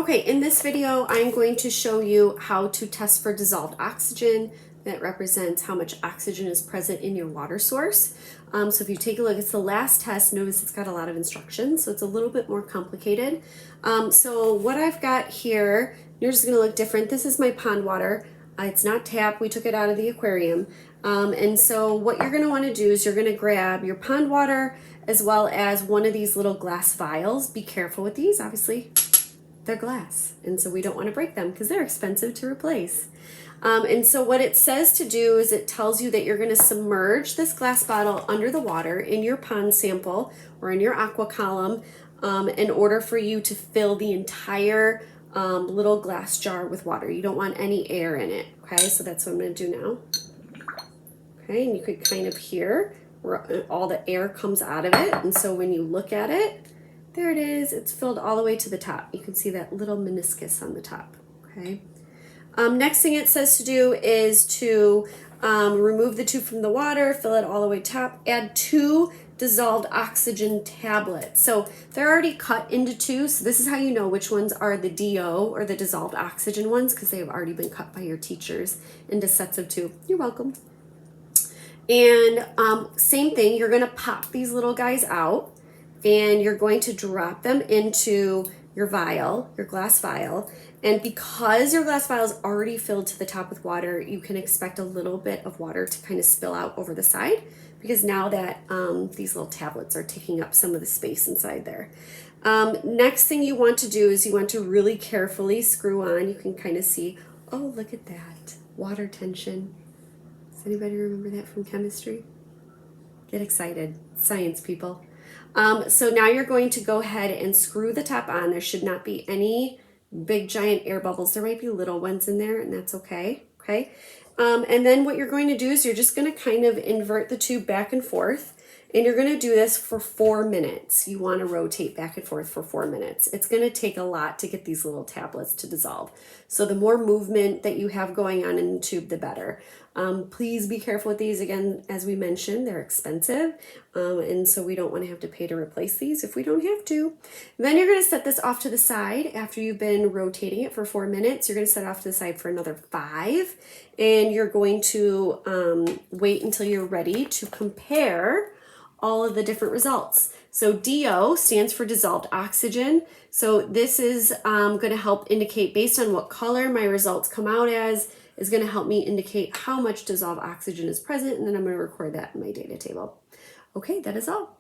Okay, in this video, I'm going to show you how to test for dissolved oxygen. That represents how much oxygen is present in your water source. So if you take a look, it's the last test. Notice it's got a lot of instructions, so it's a little bit more complicated. So what I've got here, yours is going to look different. This is my pond water. It's not tap. We took it out of the aquarium. And so what you're going to want to do is you're going to grab your pond water as well as one of these little glass vials. Be careful with these, obviously. They're glass, and so we don't want to break them because they're expensive to replace. And so what it says to do is it tells you that you're going to submerge this glass bottle under the water in your pond sample or in your aqua column in order for you to fill the entire little glass jar with water. You don't want any air in it, okay? So that's what I'm going to do now. Okay, and you could kind of hear where all the air comes out of it, and so when you look at it, there it is. It's filled all the way to the top. You can see that little meniscus on the top, okay? Next thing it says to do is to remove the tube from the water, fill it all the way top, add 2 dissolved oxygen tablets. So they're already cut into 2, so this is how you know which ones are the DO or the dissolved oxygen ones because they've already been cut by your teachers into sets of 2. You're welcome. And same thing, you're gonna pop these little guys out and you're going to drop them into your vial, your glass vial. And because your glass vial is already filled to the top with water, you can expect a little bit of water to kind of spill out over the side because now that these little tablets are taking up some of the space inside there. Next thing you want to do is you want to really carefully screw on. You can kind of see, oh, look at that, water tension. Does anybody remember that from chemistry? Get excited, science people. So now you're going to go ahead and screw the top on. There should not be any big giant air bubbles. There might be little ones in there and that's okay, okay? And then what you're going to do is you're just going to kind of invert the tube back and forth and you're going to do this for 4 minutes. You want to rotate back and forth for 4 minutes. It's going to take a lot to get these little tablets to dissolve. So the more movement that you have going on in the tube, the better. Please be careful with these. Again, as we mentioned, they're expensive. And so we don't want to have to pay to replace these if we don't have to. Then you're going to set this off to the side after you've been rotating it for 4 minutes. You're going to set it off to the side for another 5. And you're going to wait until you're ready to compare all of the different results. So DO stands for dissolved oxygen. So this is going to help indicate based on what color my results come out as, is going to help me indicate how much dissolved oxygen is present, and then I'm going to record that in my data table. Okay, that is all.